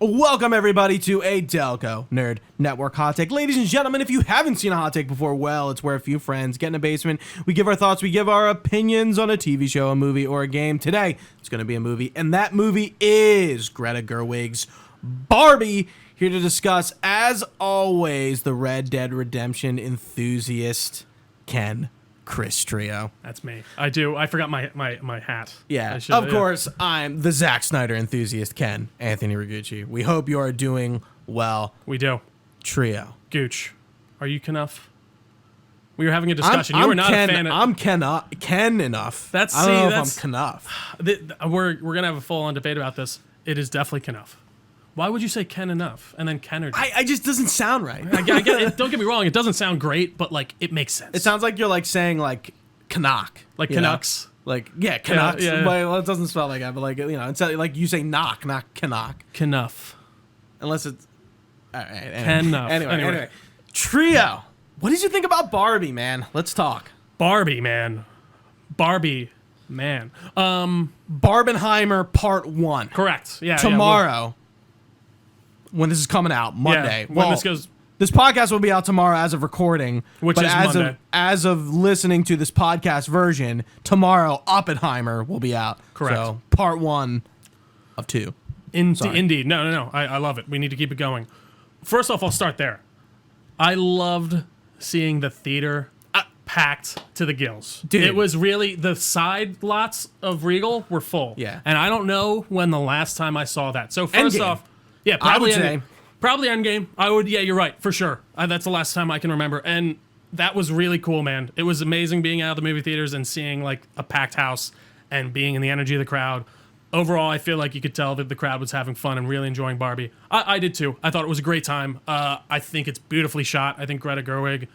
Welcome everybody to a Delco Nerd Network Hot Take. Ladies and gentlemen, if you haven't seen a hot take before, well, it's where a few friends get in a basement, we give our thoughts, we give our opinions on a TV show, a movie, or a game. Today, it's going to be a movie, and that movie is Greta Gerwig's Barbie. Here to discuss, as always, the Red Dead Redemption enthusiast, Ken Chris Trio. That's me. I forgot my hat. Yeah, of course, I'm the Zack Snyder enthusiast, Ken Anthony Ragucci. We hope you are doing well. We do. Trio. Gooch, are you enough? We were having a discussion. You were not a fan of... I'm Ken enough. That's, I don't know if I'm Knuff. We're going to have a full-on debate about this. It is definitely Knuff. Why would you say Ken enough and then Kenner? I just doesn't sound right. I get it. Don't get me wrong. It doesn't sound great, but like it makes sense. It sounds like you're like saying like Canuck, like Canucks. Like Canucks. Yeah. Well, it doesn't spell like that, but like it's like you say knock, not Canuck. Knuff. Unless it's all right. Anyway. Trio. What did you think about Barbie, man? Let's talk. Barbie, man. Barbenheimer Part 1. Correct. Yeah. Tomorrow. When this is coming out, Monday. Yeah, when this goes... This podcast will be out tomorrow as of recording. Which is Monday. As of listening to this podcast version, tomorrow, Oppenheimer will be out. Correct. So, part 1 of 2. Indeed. No. I love it. We need to keep it going. First off, I'll start there. I loved seeing the theater packed to the gills. Dude. It was really... The side lots of Regal were full. Yeah. And I don't know when the last time I saw that. So, first Endgame. off... Yeah, probably Endgame. Probably Endgame. I would. Yeah, you're right for sure. That's the last time I can remember, and that was really cool, man. It was amazing being out of the movie theaters and seeing like a packed house and being in the energy of the crowd. Overall, I feel like you could tell that the crowd was having fun and really enjoying Barbie. I did too. I thought it was a great time. I think it's beautifully shot. I think Greta Gerwig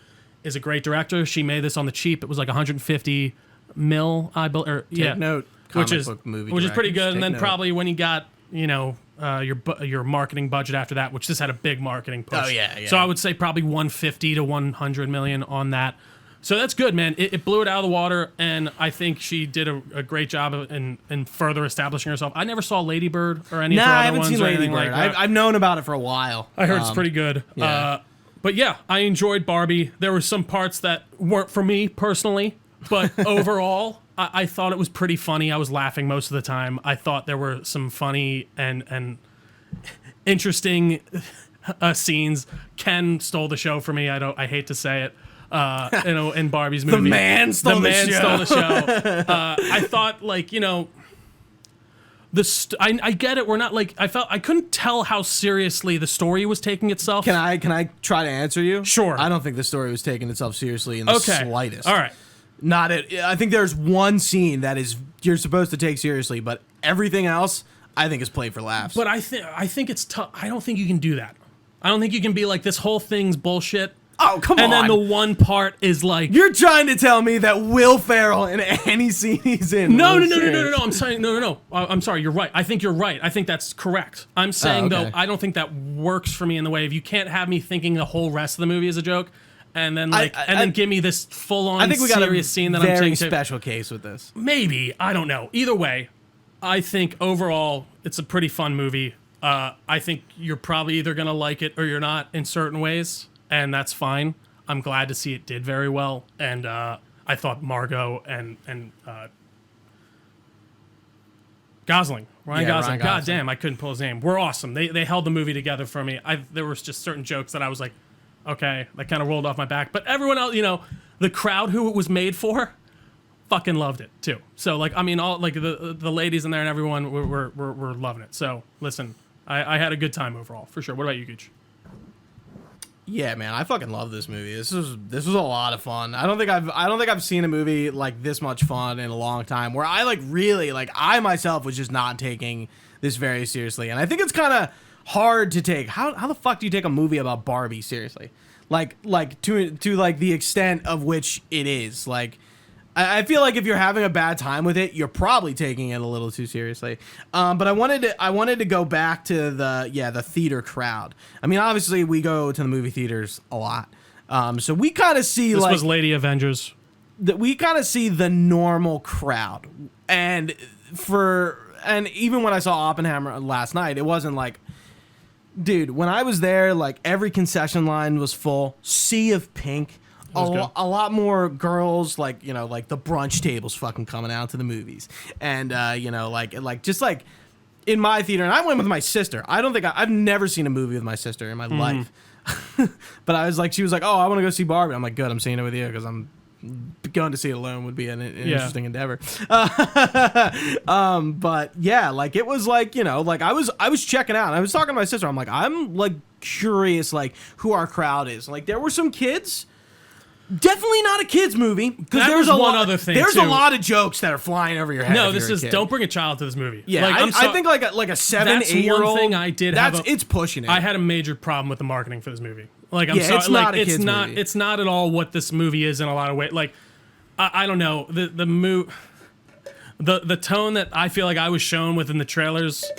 is a great director. She made this on the cheap. It was like 150 mil. Take note. Which is pretty good. And then note. Probably when you got your marketing budget after that, which this had a big marketing push. Oh, yeah. So I would say probably 150 to 100 million on that. So that's good, man. It blew it out of the water, and I think she did a great job in further establishing herself. I never saw Lady Bird or any of her other ones. I haven't seen Lady Bird. Like that. I've known about it for a while. I heard it's pretty good. Yeah. But yeah, I enjoyed Barbie. There were some parts that weren't for me personally, but overall... I thought it was pretty funny. I was laughing most of the time. I thought there were some funny and interesting scenes. Ken stole the show for me. I hate to say it. In Barbie's movie, the man stole the show. I thought I get it. We're not like I couldn't tell how seriously the story was taking itself. Can I try to answer you? Sure. I don't think the story was taking itself seriously in the slightest. All right. I think there's one scene that you're supposed to take seriously, but everything else I think is played for laughs. But I think it's tough. I don't think you can do that. I don't think you can be like, this whole thing's bullshit. Oh, come on. And then the one part is like... You're trying to tell me that Will Ferrell in any scene he's in... No. I'm saying, no. I'm sorry, you're right. I think you're right. I think that's correct. I'm saying, though, I don't think that works for me in the way of you can't have me thinking the whole rest of the movie is a joke. And then then give me this full-on serious scene that I'm taking. Very special case with this. Maybe. I don't know. Either way, I think overall it's a pretty fun movie. I think you're probably either going to like it or you're not in certain ways, and that's fine. I'm glad to see it did very well, and I thought Margot and Gosling, Ryan Gosling. God damn, I couldn't pull his name. We're awesome. They held the movie together for me. There was just certain jokes that I was like, okay, that kind of rolled off my back. But everyone else, the crowd who it was made for, fucking loved it too. So like, I mean, all like the ladies in there and everyone were loving it. So listen, I had a good time overall for sure. What about you, Gooch? Yeah, man, I fucking love this movie. This was a lot of fun. I don't think I've seen a movie like this much fun in a long time. Where I I myself was just not taking this very seriously, and I think it's kind of hard to take. How the fuck do you take a movie about Barbie seriously? Like to like the extent of which it is. Like, I feel like if you're having a bad time with it, you're probably taking it a little too seriously. But I wanted to go back to the theater crowd. I mean, obviously we go to the movie theaters a lot. So we kind of see this was Lady Avengers. We kind of see the normal crowd, and even when I saw Oppenheimer last night, it wasn't like Dude, when I was there, like every concession line was full. Sea of pink. A lot more girls, like, you know, like the brunch tables fucking coming out to the movies. And, you know, like just like in my theater, and I went with my sister. I've never seen a movie with my sister in my life. But I was like, she was like, oh, I want to go see Barbie. I'm like, good, I'm seeing it with you because I'm going to see it alone would be an interesting endeavor. But yeah, like it was like, you know, like I was checking out. I was talking to my sister. I'm like, I'm like curious, like who our crowd is. Like there were some kids. Definitely not a kids movie because there's a lot of jokes that are flying over your head. No, this is don't bring a child to this movie. Yeah, like, I think like a 7-8-year-old. One thing I did have. It's pushing it. I had a major problem with the marketing for this movie. Like I'm sorry, it's not like, a kids movie. Movie. It's not at all what this movie is in a lot of ways. Like I don't know the tone that I feel like I was shown within the trailers.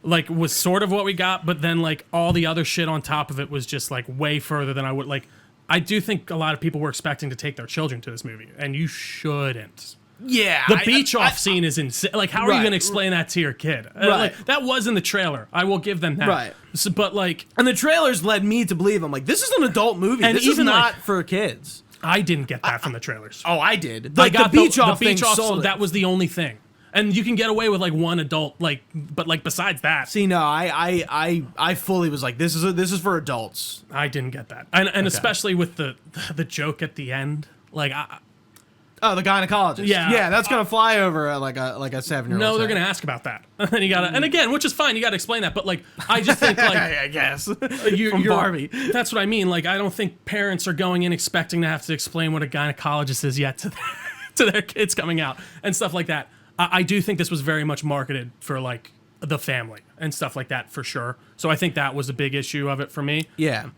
Like was sort of what we got, but then like all the other shit on top of it was just like way further than I would like. I do think a lot of people were expecting to take their children to this movie, and you shouldn't. Yeah. The beach off scene is insane. Like, how are you going to explain that to your kid? Right. Like, that was in the trailer. I will give them that. Right. So, but, like... And the trailers led me to believe, I'm like, this is an adult movie. And this is not for kids. I didn't get that from the trailers. Oh, I did. Like, the beach off thing sold that was the only thing. And you can get away with like one adult, like, but like besides that. See, no, I fully was like, this is for adults. I didn't get that, and especially with the joke at the end, like, oh, the gynecologist. Yeah, that's gonna fly over like a 7-year-old. No, they're gonna ask about that, and you gotta, and again, which is fine, you gotta explain that, but like, I just think like, I guess you're Barbie. That's what I mean. Like, I don't think parents are going in expecting to have to explain what a gynecologist is yet to their kids coming out and stuff like that. I do think this was very much marketed for like the family and stuff like that for sure. So I think that was a big issue of it for me. Yeah.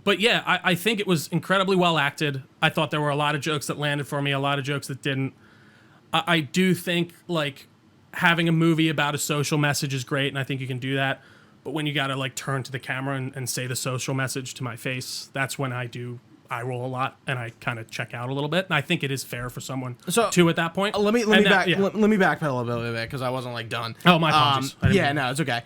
But yeah, I think it was incredibly well acted. I thought there were a lot of jokes that landed for me, a lot of jokes that didn't. I do think like having a movie about a social message is great, and I think you can do that. But when you got to like turn to the camera and say the social message to my face, that's when I roll a lot and I kind of check out a little bit. And I think it is fair for someone to at that point. Let me backpedal a little bit because I wasn't like done. Oh, my apologies. Yeah, no, it's okay.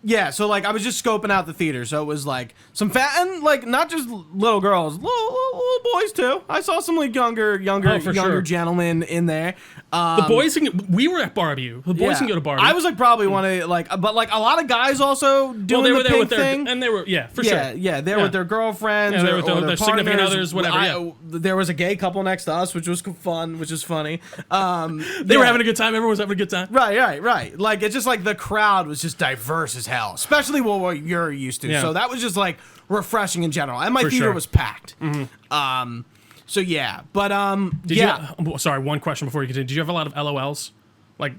Yeah, so like I was just scoping out the theater, so it was like some fat and like not just little girls, little boys too. I saw some like younger gentlemen in there. The boys we were at Barbie. The boys can go to Barbie. I was like probably one of like, but like a lot of guys also doing the pink thing, and they were for sure. Yeah, they were with their girlfriends, or with their significant others, whatever. There was a gay couple next to us, which was fun, which is funny. They were having a good time. Everyone was having a good time. Right. Like it's just like the crowd was just diverse as hell, especially what you're used to. Yeah. So that was just like refreshing in general, and my theater was packed. Mm-hmm. So yeah, but sorry, one question before you continue. Did you have a lot of LOLs, like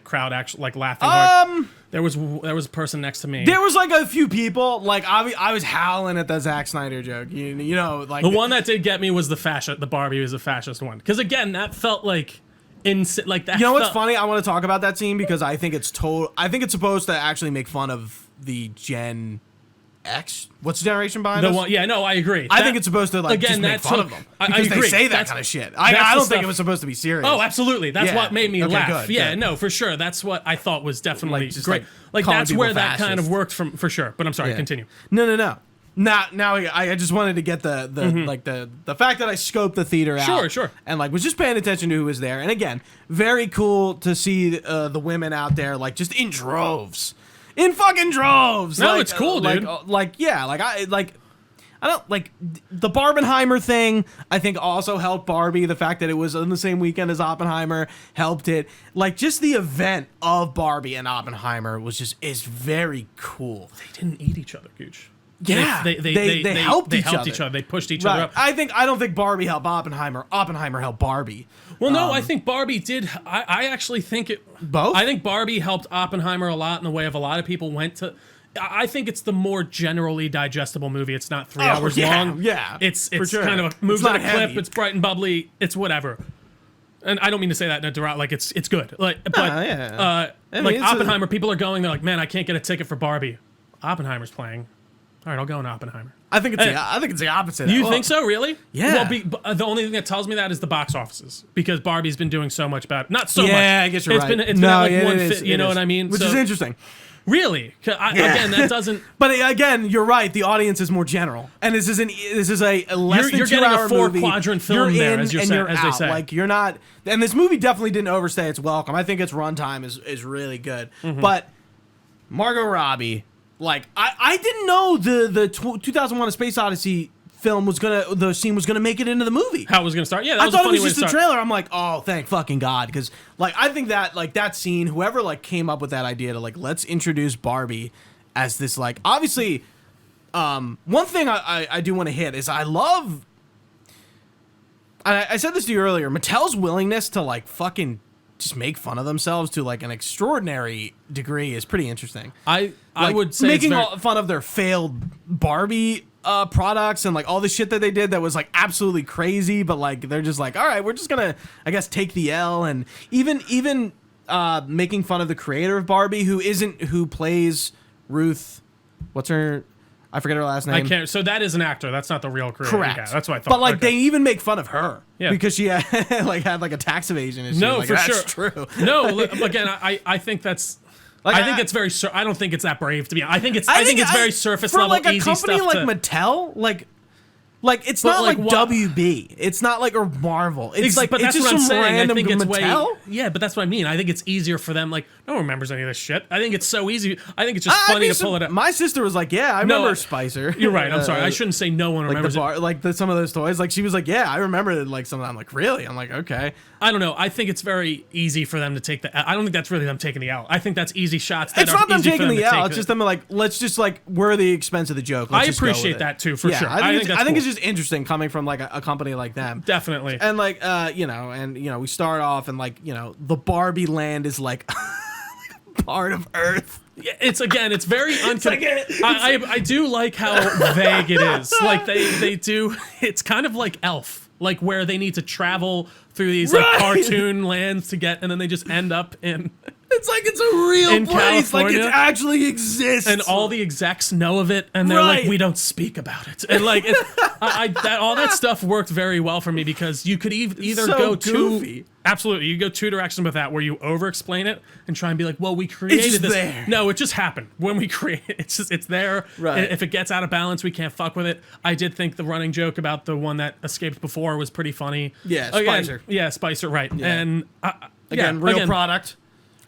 crowd action, like laughing? Hard? There was a person next to me. There was like a few people. Like I was howling at the Zack Snyder joke. You know, like the one that did get me was the Barbie was the fascist one. Because again, that felt like. Like that. You know what's funny? I want to talk about that scene because I think it's supposed to actually make fun of the Gen X. What's the generation behind us? Yeah, no, I agree. I think it's supposed to like just make fun of them because I agree. They say that kind of shit. I don't think it was supposed to be serious. Oh, absolutely. That's what made me laugh. Good. No, for sure. That's what I thought was definitely just great. Like that's where that kind of worked for sure. But I'm sorry. Continue. No. Now I just wanted to get the fact that I scoped the theater out. Sure. And like was just paying attention to who was there. And again, very cool to see the women out there like just in droves. In fucking droves. No, it's cool, dude. I don't like the Barbenheimer thing. I think also helped Barbie. The fact that it was on the same weekend as Oppenheimer helped it. Like just the event of Barbie and Oppenheimer is very cool. They didn't eat each other, Gooch. Yeah, they helped each other. They pushed each other up. I don't think Barbie helped Oppenheimer. Oppenheimer helped Barbie. Well, no, I think Barbie did. I actually think it both. I think Barbie helped Oppenheimer a lot in the way of a lot of people went to. I think it's the more generally digestible movie. It's not 3 hours long. Yeah, it's sure. kind of moves at a clip. Heavy. It's bright and bubbly. It's whatever. And I don't mean to say that in a derogatory, like it's good. Like, but Oppenheimer, people are going. They're like, man, I can't get a ticket for Barbie. Oppenheimer's playing. All right, I'll go in Oppenheimer. I think it's the opposite. You think so, really? Yeah. Well, the only thing that tells me that is the box offices because Barbie's been doing so much better. Not so much. Yeah, I guess you're right. It's been at like one fit. You know what I mean? Which is interesting. Really? Again, that doesn't. But again, you're right. The audience is more general, and this is a less You're than getting a 2-hour movie. 4-quadrant film you're there, in as and they out. say. Like you're not. And this movie definitely didn't overstay its welcome. I think its runtime is really good. But Margot Robbie, like I didn't know the 2001: A Space Odyssey the scene was gonna make it into the movie. How it was gonna start? Yeah, that was I a thought it funny was way just to a start. trailer. I'm like, oh, thank fucking God, because like I think that like that scene, whoever like came up with that idea to like let's introduce Barbie as this like obviously, one thing I do want to hit is I love. I said this to you earlier. Mattel's willingness to like fucking just make fun of themselves to like an extraordinary degree is pretty interesting. I Like, would say making it's fun of their failed Barbie products and like all the shit that they did that was like absolutely crazy, but like they're just like, all right, we're just gonna I guess take the L. And even making fun of the creator of Barbie who plays Ruth, what's her, I forget her last name. I can't. So that is an actor. That's not the real creator. Correct. Yeah, that's what I thought. But like Okay. they even make fun of her Yeah. because she had like a tax evasion issue. No, like, for that's sure. true. No, again, I think that's. Like, I think it's very. I don't think it's that brave to be. I think it's very surface for level, like a easy company stuff. like Mattel, like it's But, not like, like what- WB. It's not like or Marvel. It's like but it's that's just what I'm some saying. random I think it's Mattel. way. Yeah, but that's what I mean. I think it's easier for them. Like no one remembers any of this shit. I think it's so easy. I think it's just funny to pull it up. My sister was like, "Yeah, I remember Spicer." You're right. I'm sorry. I shouldn't say no one like remembers the it. bar, like some of those toys. Like she was like, "Yeah, I remember like some of them." I'm like, "Really?" I'm like, "Okay." I don't know. I think it's very easy for them to take the L. I don't think that's really them taking the L. I think that's easy shots. That It's are not them easy for taking the to L. take It's just them like, let's just like we're the expense of the joke. Let's I just go with appreciate it. that too, for sure. I think that's cool. it's just interesting coming from like a company like them. Definitely. And like we start off and like the Barbie land is like part of Earth. Yeah, it's very I do like how vague it is. Like they do. It's kind of like Elf, like where they need to travel through these like cartoon lands to get, and then they just end up in. It's like it's a real in place, California, like it actually exists, and all the execs know of it, and they're like, we don't speak about it, and like all that stuff worked very well for me because you could either so go goofy. Absolutely, you go two directions with that, where you over-explain it and try and be like, well, we created just this. there. No, it just happened when we create it. It's there. Right. If it gets out of balance, we can't fuck with it. I did think the running joke about the one that escaped before was pretty funny. Yeah, Again, Spicer. Yeah, Spicer, right. Yeah. And real product.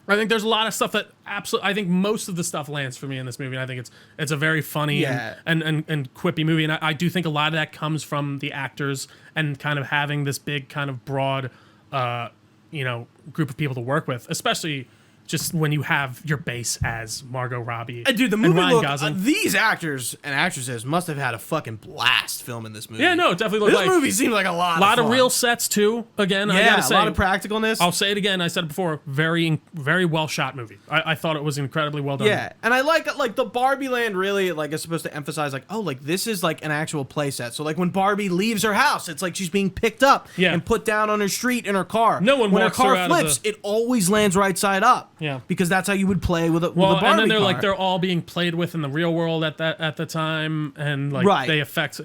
I think there's a lot of stuff that absolutely. I think most of the stuff lands for me in this movie. And I think it's a very funny and quippy movie. And I do think a lot of that comes from the actors and kind of having this big kind of broad, group of people to work with, especially just when you have your base as Margot Robbie. Dude, the movie Ryan looked, Gosling. these actors and actresses must have had a fucking blast filming this movie. Yeah, no, it definitely looked this like movie seemed like a lot of fun. real sets too. Again, I Yeah, gotta a say, lot of practicalness. I'll say it again. I said it before. Very, very well shot movie. I thought it was incredibly well done. Yeah, and I like the Barbie land really like is supposed to emphasize like, oh, like this is like an actual play set. So like when Barbie leaves her house, it's like she's being picked up and put down on her street in her car. No one when walks her her car out of flips, it always lands right side up. Yeah. Because that's how you would play with a Well, Barbie and then they're car. like they're all being played with in the real world at the time, and like they affect.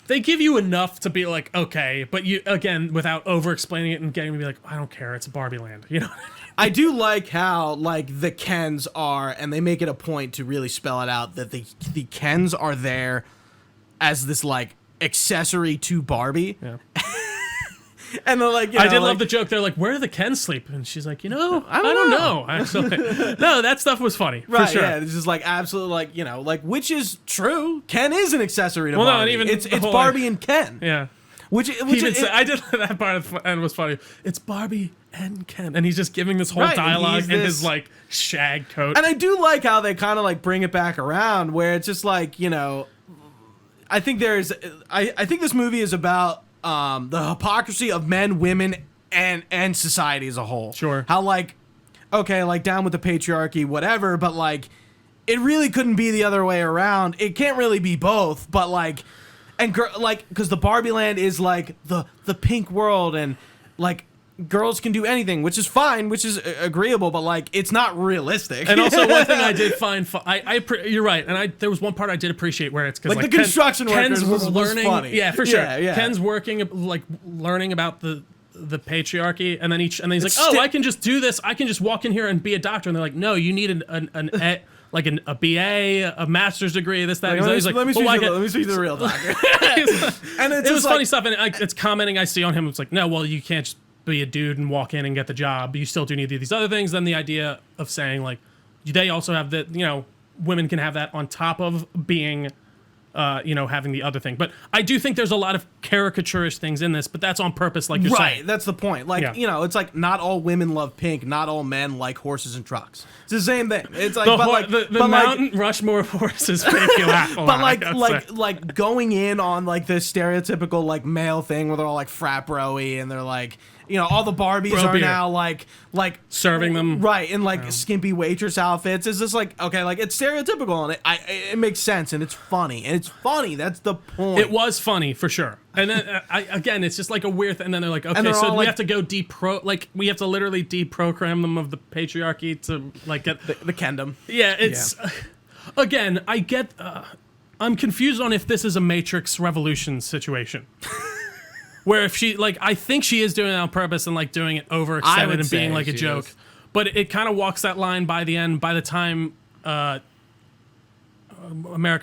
They give you enough to be like okay, but you again without over explaining it and getting me to be like I don't care, it's a Barbie land, you know. I do like how like the Kens are, and they make it a point to really spell it out that the Kens are there as this like accessory to Barbie. Yeah. And they're like, I did love the joke. They're like, "Where do the Kens sleep?" And she's like, "I don't know." Actually, no, that stuff was funny for sure. Yeah, this is like absolutely like which is true. Ken is an accessory to Well, no, Barbie. and even it's the whole, Barbie and Ken. Yeah. Which I did that part of the end was funny. It's Barbie and Ken, and he's just giving this whole dialogue in his like shag coat. And I do like how they kind of like bring it back around, where it's just like I think I think this movie is about the hypocrisy of men, women, and society as a whole. Sure. How like down with the patriarchy, whatever, but like it really couldn't be the other way around. It can't really be both, but like. And because the Barbie land is like the pink world, and like girls can do anything, which is fine, which is agreeable, but like it's not realistic. And also one thing I did find you're right, and there was one part I did appreciate where it's because like the construction workers Ken's was learning, funny. yeah, for sure. Yeah. Ken's working like learning about the the patriarchy, and then he's like, It's oh, I can just do this. I can just walk in here and be a doctor. And they're like, no, you need a BA, a master's degree, this, that. Let me speak to the real doctor. And it was funny stuff, and it's commenting I see on him. It's like, no, well, you can't just be a dude and walk in and get the job. You still do need these other things. Then the idea of saying, like, they also have that, women can have that on top of being, having the other thing. But I do think there's a lot of caricaturish things in this, but that's on purpose, like you're saying. Right, that's the point. Like, it's like not all women love pink, not all men like horses and trucks. It's the same thing. It's like, the Mount Rushmore of horses make you laugh a lot. But like going in on like the stereotypical like male thing where they're all like frat bro-y and they're like, all the Barbies are now like serving them, right, in like skimpy waitress outfits. Is this like, okay, like it's stereotypical and it makes sense and it's funny That's the point. It was funny for sure. And then again, it's just like a weird thing. And then they're like, okay, so we have to go we have to literally deprogram them of the patriarchy to like get the kendom. Yeah, it's again, I get. I'm confused on if this is a Matrix Revolution situation. Where if she, like, I think she is doing it on purpose and, like, doing it overextended and being, like, a joke. But it kind of walks that line by the end. By the time America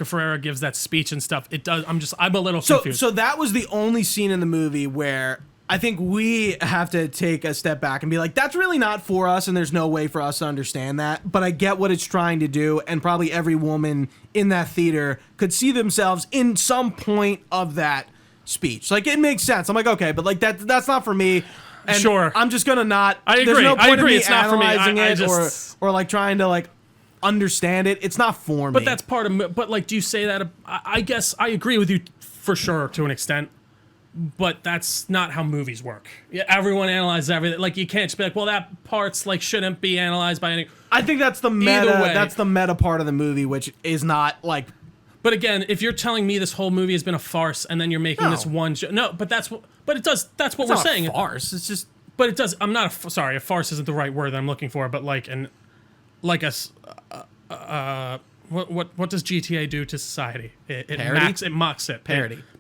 Ferrera gives that speech and stuff, it does. I'm a little confused. So that was the only scene in the movie where I think we have to take a step back and be like, that's really not for us and there's no way for us to understand that. But I get what it's trying to do. And probably every woman in that theater could see themselves in some point of that speech. Like, it makes sense. I'm like, okay, but like that's not for me. And sure, I'm just gonna not. I agree. There's no point in me it's not for me. or like trying to like understand it. It's not for me. But that's part of. But like, do you say that? I guess I agree with you for sure to an extent. But that's not how movies work. Yeah, everyone analyzes everything. Like, you can't just be like, well, that part's like shouldn't be analyzed by any. I think that's the meta. That's the meta part of the movie, which is not like. But again, if you're telling me this whole movie has been a farce, and then you're making this one joke, no, but that's what. But it does. That's what we're saying. A farce. It's just. But it does. I'm not. Sorry, a farce isn't the right word that I'm looking for. But like what does GTA do to society? It mocks it.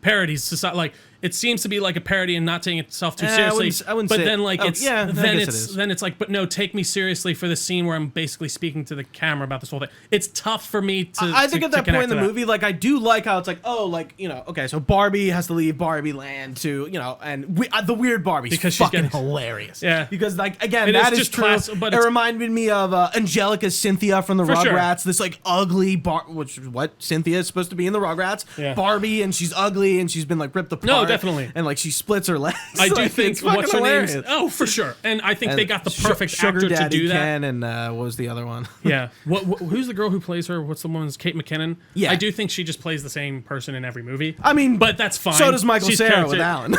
Parodies society. Like, it seems to be like a parody and not taking itself too seriously. I wouldn't but say then like then it's like, but no, take me seriously for the scene where I'm basically speaking to the camera about this whole thing. It's tough for me to. I think at that point in the movie, like, I do like how it's like, oh, like, okay, so Barbie has to leave Barbie Land to, and the weird Barbie's because she's fucking hilarious. Yeah, because like again, that is true. But it reminded me of Angelica's Cynthia from the Rugrats. This like ugly which is what Cynthia is supposed to be in the Rugrats. Yeah. Barbie, and she's ugly and she's been like ripped apart. No, definitely. And like she splits her legs. I do like, think what's her name? Oh, for sure. And I think they got the perfect actor to do that. Ken and what was the other one? Yeah. Who's the girl who plays her? What's the woman's? Kate McKinnon. Yeah. I do think she just plays the same person in every movie. I mean, but that's fine. So does Michael Cera with Alan.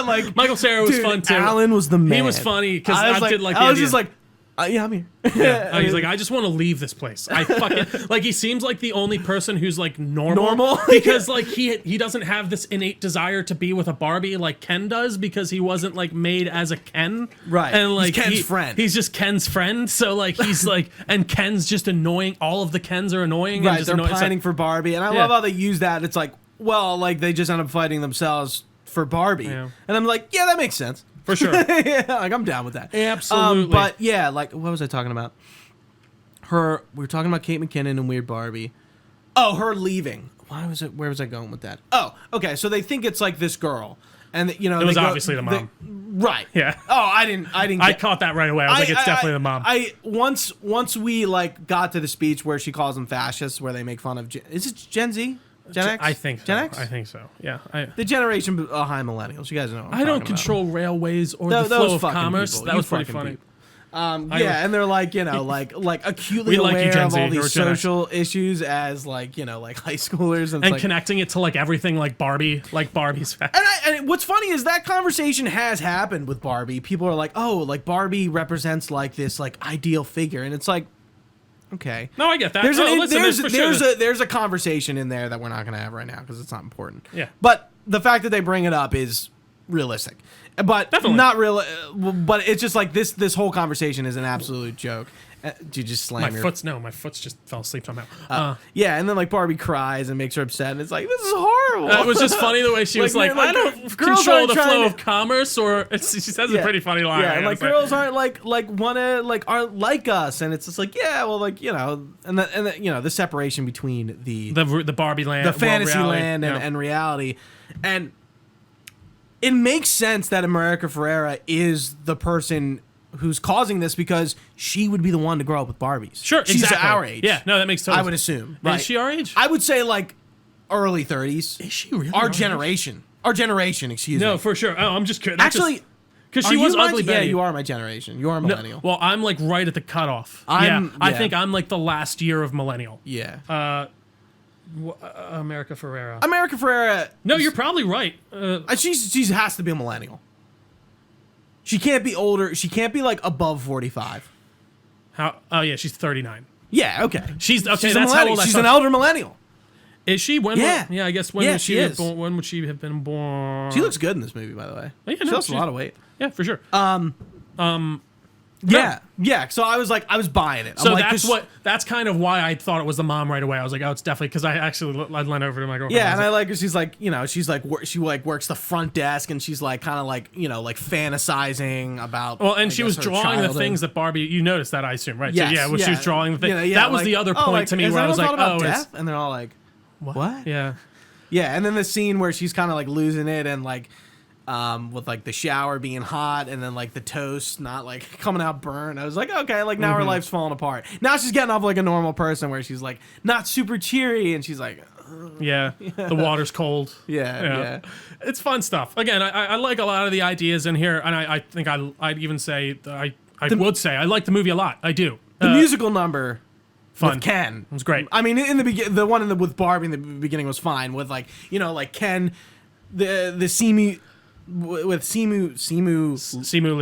Like, Michael Cera was fun too. Alan was the man. He was funny because I did like. I was just like. Yeah, I'm here. Yeah. He's like, I just want to leave this place. I fucking like. He seems like the only person who's like normal because like he doesn't have this innate desire to be with a Barbie like Ken does because he wasn't like made as a Ken. Right. And like he's Ken's friend. He's just Ken's friend. So like he's like, and Ken's just annoying. All of the Kens are annoying. Right. And just They're pining for Barbie, and I love how they use that. It's like, well, like they just end up fighting themselves for Barbie, and I'm like, yeah, that makes sense. For sure. Yeah, like I'm down with that. Absolutely. But yeah, like what was I talking about? We were talking about Kate McKinnon and Weird Barbie. Oh, her leaving. Where was I going with that? Oh, okay. So they think it's like this girl. And it was obviously the mom. Right. Yeah. Oh, I didn't I caught that right away. I was like, it's definitely the mom. Once we like got to the speech where she calls them fascists, where they make fun of is it Gen Z? Gen X? I think so. Gen X? I think so. Yeah. The generation behind millennials. You guys know what I don't control railways or the flow of commerce. People. That was pretty funny. And they're like, like acutely aware of all these social issues as like, like high schoolers. And like, connecting it to like everything like Barbie, like Barbie's fat. And what's funny is that conversation has happened with Barbie. People are like, oh, like Barbie represents like this like ideal figure. And it's like, okay. No, I get that. There's a conversation in there that we're not going to have right now because it's not important. Yeah. But the fact that they bring it up is realistic, but Definitely. not real. But it's just like this whole conversation is an absolute joke. Do you just slam My foot's just fell asleep somehow. Yeah, and then like Barbie cries and makes her upset, and it's like, this is horrible. It was just funny the way she was like, man, I don't girls control aren't the trying flow to- of commerce, or she says a pretty funny line. Yeah, I and like gotta say. girls aren't aren't like us, and it's just like, yeah, well, like, you know, and then you know, the separation between the Barbie land, the fantasy reality. land Yeah. and reality, and it makes sense that America Ferrera is the person who's causing this because she would be the one to grow up with Barbies. Sure, she's exactly. our age. Yeah, no, that makes total I would assume. Right? Is she our age? I would say like early 30s. Is she really Our age? generation. Our generation. Excuse me. No, for sure. Oh, I'm just curious. Actually, because are she you was my- ugly Yeah, Betty. you are my generation. You are a No, millennial. well, I'm like right at the cutoff. I I think I'm like the last year of millennial. Yeah. America Ferrera. America Ferrera. No, you're probably right. She has to be a millennial. She can't be older. She can't be like above 45. How? Oh yeah, she's 39. Yeah. Okay. She's okay. She's That's a how millennial. old I She's thought. an elder millennial. Is she? When? Yeah. Yeah. I guess when Yeah, would she she have is. born? When would she have been born? She looks good in this movie, by the way. Oh, yeah, she no, lost a she's- lot of weight. Yeah, for sure. Yeah. Yeah. So I was buying it. So I'm like, that's kind of why I thought it was the mom right away. I was like, oh, it's definitely because I leaned over to my girlfriend. Yeah, and I was like her. She's like, you know, she's like, she like works the front desk, and she's like, kind of like, you know, like fantasizing about. well, and I she was guess, her drawing the childhood. things that Barbie. You noticed that, I assume, right? Yes, so yeah, when she was drawing the thing. Yeah, yeah, that was like, the other oh, point like, to me has where I was anyone like, thought about oh, it's death? And they're all like, what? yeah. Yeah, and then the scene where she's kind of like losing it, and like, with like the shower being hot, and then like the toast not like coming out burnt. I was like, okay, like now her life's falling apart. Now she's getting off like a normal person, where she's like not super cheery, and she's like, Yeah, the water's cold. yeah. It's fun stuff. Again, I like a lot of the ideas in here, and I think I'd even say that I would say I like the movie a lot. I do. The musical number. Fun. With Ken. It was great. I mean, in the one with Barbie in the beginning was fine. With like, you know, like Ken, the Simu, with Simu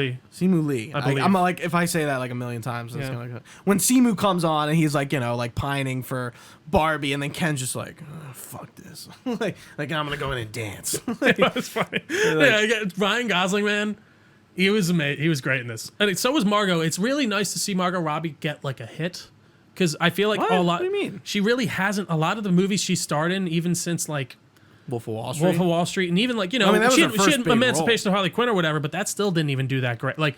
Lee. I believe. I'm like, if I say that like a million times, it's Yeah. gonna, when Simu comes on and he's like, you know, like pining for Barbie, and then Ken's just like, oh, fuck this, like I'm gonna go in and dance. That's funny. Ryan Gosling, man, he was amazing. He was great in this, and so was Margot. It's really nice to see Margot Robbie get like a hit, because I feel like What? a lot. What do you mean? She really hasn't. A lot of the movies she starred in, even since like Wolf of Wall Street. Wolf of Wall Street, and even like, you know, I mean, that was she her had, first she had big Emancipation of Harley Quinn or whatever, but that still didn't even do that great. Like,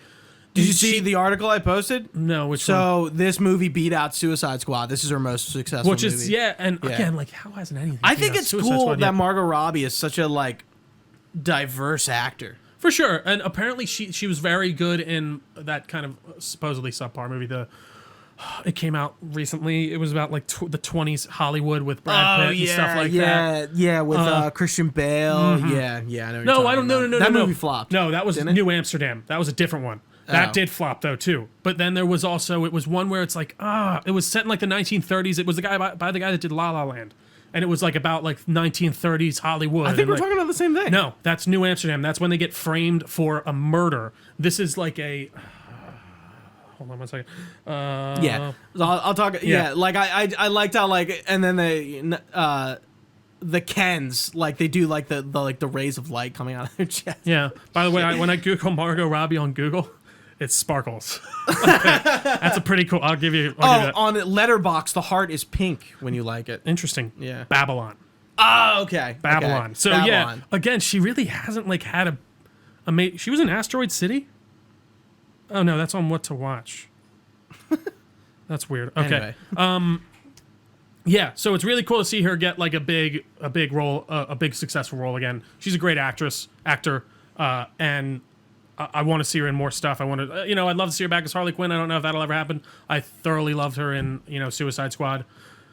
Did you see the article I posted? No, which one? So this movie beat out Suicide Squad. This is her most successful Which movie. is again, like, how hasn't anything? I beat think out it's Suicide cool Squad that yet? Margot Robbie is such a like diverse actor. For sure, and apparently she was very good in that kind of supposedly subpar movie. It came out recently. It was about like the 20s Hollywood with Brad Pitt and stuff like that. Yeah, with Christian Bale. Yeah, I know. What you're No, talking I don't know. about. No, That no, movie flopped. No, that was didn't it? New Amsterdam. That was a different one. That Oh. did flop though too. But then there was also it was one where it's like it was set in like the 1930s. It was the guy by the guy that did La La Land, and it was like about like 1930s Hollywood. I think and, we're like, talking about the same thing. No, that's New Amsterdam. That's when they get framed for a murder. This is like a. Hold on one second. Yeah, so I'll talk. Yeah, like I liked how like, and then the Kens, like they do like the rays of light coming out of their chest. Yeah. By the way, when I Google Margot Robbie on Google, it sparkles. That's a pretty cool. I'll give you that. On Letterboxd, the heart is pink when you like it. Interesting. Yeah. Babylon. Oh, okay. Babylon. Okay. So Babylon. yeah, again, she really hasn't like had she was in Asteroid City. Oh no, that's on What to Watch. That's weird. Okay. Anyway. Yeah, so it's really cool to see her get like a big role, a big successful role again. She's a great actor, and I want to see her in more stuff. I want to, I'd love to see her back as Harley Quinn. I don't know if that'll ever happen. I thoroughly loved her in, Suicide Squad.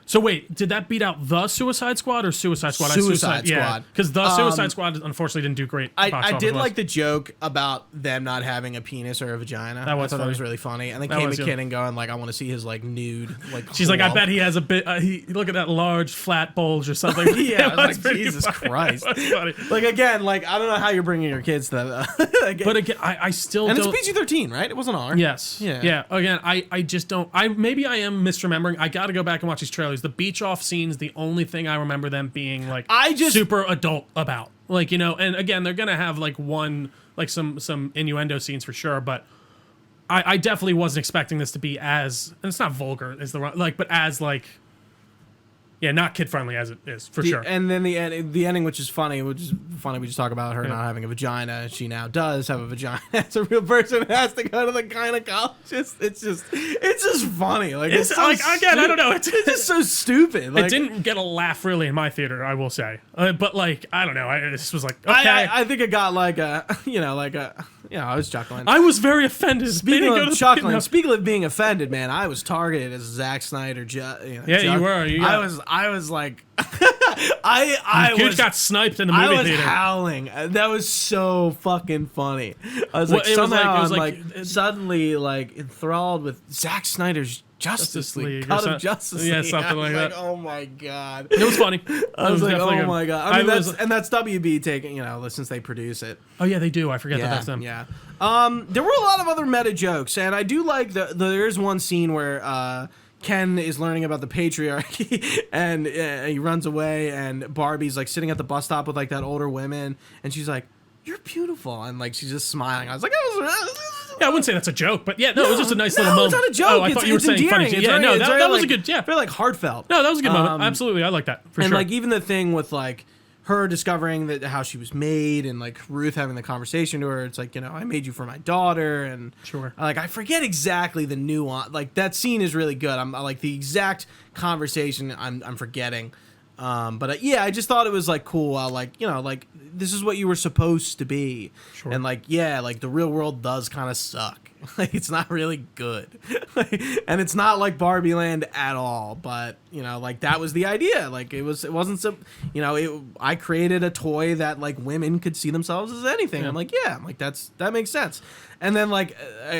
So wait, did that beat out the Suicide Squad or Suicide Squad? Suicide Squad. Because the Suicide Squad unfortunately didn't do great. box I office did wise. like the joke about them not having a penis or a vagina. That was I thought that funny. was really funny. And then That Kate was good. McKinnon going like, I want to see his like nude. Like She's like, I lump." bet he has a bit. Look at that large flat bulge or something. Yeah, I was That's like, pretty Jesus funny. Christ. That's funny. Like again, like I don't know how you're bringing your kids to that. Like, But again, I still and it's don't. PG-13, right? It wasn't R. Yes. Yeah. Again, I just don't. Maybe I am misremembering. I got to go back and watch these trailers clothes. The beach off scene's the only thing I remember them being like super adult about. Like, you know, and again, they're gonna have like some innuendo scenes for sure, but I definitely wasn't expecting this to be as, and it's not vulgar, is the like, but as like, yeah, not kid friendly as it is for sure. And then the ending, which is funny, we just talk about her not having a vagina. She now does have a vagina. As a real person, has to go to the gynecologist. It's just funny. Like it's so like again, I don't know. It's just so stupid. Like, it didn't get a laugh really in my theater, I will say. But like, I don't know. This was like, okay. I think it got like a, I was chuckling. I was very offended. Speaking of chuckling, speaking of being offended, man, I was targeted as Zack Snyder. You were. I was like, I got sniped in the movie theater. I was howling. That was so fucking funny. I was like, somehow I'm suddenly like enthralled with Zack Snyder's Justice League. Cut of Justice League. Yeah, something like that. Oh my god, it was funny. I was like, oh my god. I mean, that's WB taking, since they produce it. Oh yeah, they do. I forget that that's them. Yeah. There were a lot of other meta jokes, and I do like there's one scene where Ken is learning about the patriarchy, and he runs away, and Barbie's like sitting at the bus stop with like that older woman, and she's like, "You're beautiful," and like she's just smiling. I was like, yeah, I wouldn't say that's a joke, but yeah, no, it was just a nice little moment. No, it's not a joke. Oh, I thought you were saying funny. Yeah, no, that was a good, very like heartfelt. No, that was a good moment. Absolutely, I like that for sure. And like even the thing with like her discovering that how she was made, and like Ruth having the conversation to her, it's like, I made you for my daughter, and sure, like I forget exactly the nuance. Like that scene is really good. I'm like the exact conversation I'm forgetting. But yeah, I just thought it was like cool. Like like this is what you were supposed to be, sure. And like like the real world does kind of suck. Like it's not really good, and it's not like Barbie Land at all. But like that was the idea. Like it wasn't so. I created a toy that like women could see themselves as anything. Yeah. I'm like, that makes sense. And then like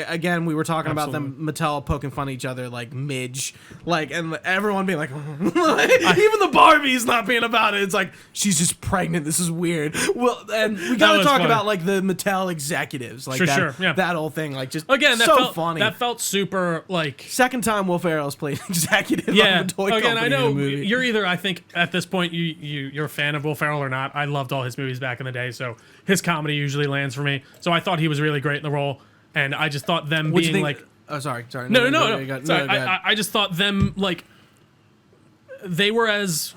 again, we were talking about them Mattel poking fun at each other like midge, like, and everyone being like, even the Barbie's not being about it. It's like she's just pregnant. This is weird. Well, and we gotta talk about like the Mattel executives, like that whole thing, like just again felt funny. That felt super like second time Will Ferrell's played executive on a toy company. Again, I know in a movie. You're either, I think at this point you're a fan of Will Ferrell or not. I loved all his movies back in the day, so his comedy usually lands for me. So I thought he was really great in the role. And I just thought them being like... Oh, sorry. No. Sorry, I just thought them, like... They were as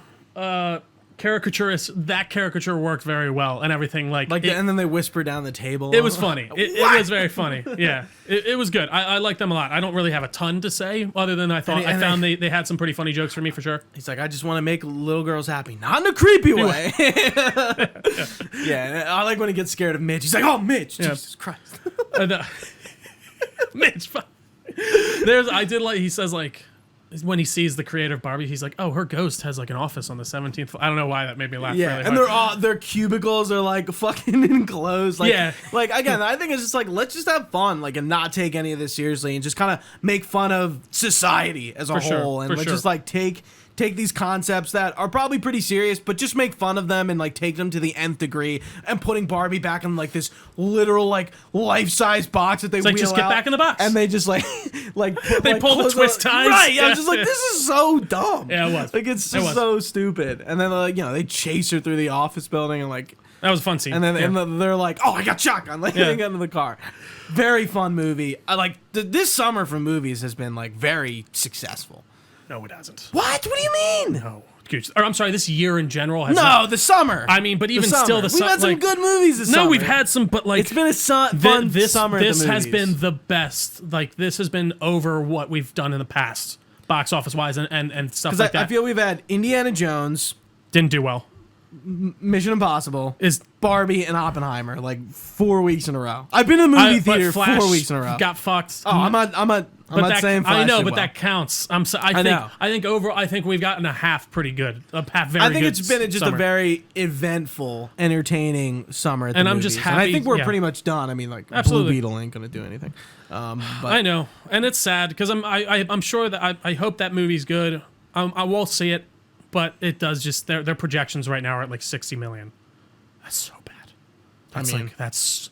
caricaturist. That caricature worked very well and everything. And then they whisper down the table. It was funny. It was very funny. Yeah. It was good. I like them a lot. I don't really have a ton to say other than I found they had some pretty funny jokes for me for sure. He's like, I just want to make little girls happy. Not in a creepy way. Yeah. I like when he gets scared of Mitch. He's like, oh, Mitch. Yeah. Jesus Christ. Mitch. I did like, he says like, when he sees the creator of Barbie, he's like, "Oh, her ghost has like an office on the 17th floor." I don't know why that made me laugh. Yeah, really and their cubicles are like fucking enclosed. Like, yeah, like again, I think it's just like let's just have fun, like, and not take any of this seriously, and just kind of make fun of society as a whole, and just like take these concepts that are probably pretty serious, but just make fun of them and like take them to the nth degree, and putting Barbie back in like this literal like life-size box that they wheel just get back in the box, and they just they pull the twist ties. Right, yeah. I was just like, this is so dumb. Yeah, it was. Like it's just so stupid. And then like they chase her through the office building and like that was a fun scene. And then and they're like, oh, I got shotgun. Like they get into the car. Very fun movie. I like this summer for movies has been like very successful. No, it hasn't. What? What do you mean? No. Or I'm sorry, this year in general has the summer. I mean, but even still, the summer. We've had some good movies this summer. No, we've had some, but like... It's been a fun summer. This has been the best. Like, this has been over what we've done in the past, box office-wise and stuff like that. I feel we've had Indiana Jones. Didn't do well. Mission Impossible is Barbie and Oppenheimer like 4 weeks in a row. I've been in the movie theater 4 weeks in a row. Got fucked. Oh, I'm not saying Flash. I know, but that counts. I think we've gotten a half pretty good. I think it's been just a very eventful, entertaining summer. And I'm just happy. And I think we're pretty much done. I mean, like Blue Beetle ain't gonna do anything. But I know, and it's sad because I'm sure that I hope that movie's good. I won't see it. But it does just their projections right now are at like 60 million. That's so bad. That's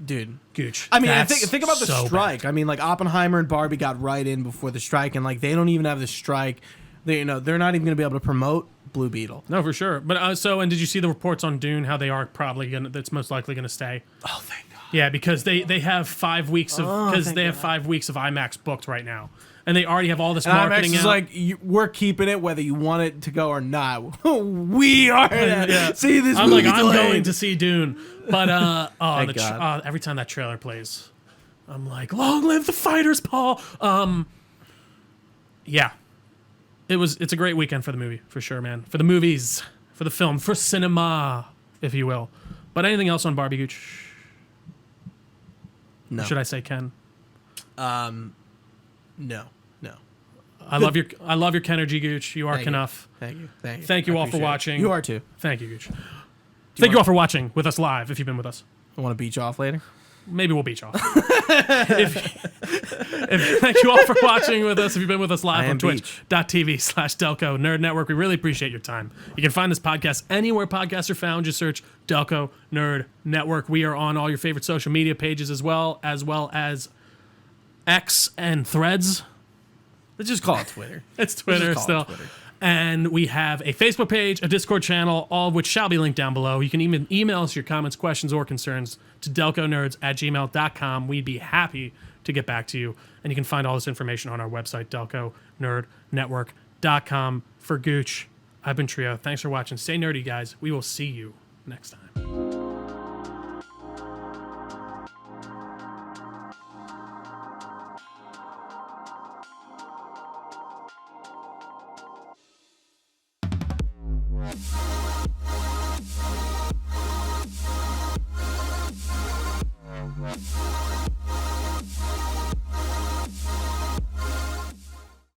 dude, gooch. I mean, think about the strike. Bad. I mean, like Oppenheimer and Barbie got right in before the strike, and like they don't even have the strike. they're not even going to be able to promote Blue Beetle. No, for sure. But and did you see the reports on Dune? How they are probably that's most likely gonna stay. Oh, thank God. Yeah, because they have 5 weeks of 5 weeks of IMAX booked right now, and they already have all this marketing. IMAX is out. like, we're keeping it whether you want it to go or not. We are. Yeah. See this. I'm movie like, I'm delayed. going to see Dune, but Thank God. every time that trailer plays, I'm like, long live the fighters, Paul. Yeah, it's a great weekend for the movie for sure, man. For the movies, for the film, for cinema, if you will. But anything else on Barbie Gooch? No. Or should I say Ken? No. I love your Kenergy Gooch. You are Knuff. Thank you. Thank you I all for appreciate it. watching. You are too. Thank you, Gooch. Thank you all for watching with us live. If you've been with us, I want to beach off later. maybe we'll beach off. Thank you all for watching with us. If you've been with us live on twitch.tv/Delco Nerd Network, we really appreciate your time. You can find this podcast anywhere podcasts are found. Just search Delco Nerd Network. We are on all your favorite social media pages as well as X and Threads. Let's just call it Twitter. It's Twitter still. And we have a Facebook page, a Discord channel, all of which shall be linked down below. You can even email us your comments, questions, or concerns to delconerds@gmail.com. We'd be happy to get back to you. And you can find all this information on our website, delconerdnetwork.com. For Gooch, I've been Trio. Thanks for watching. Stay nerdy, guys. We will see you next time.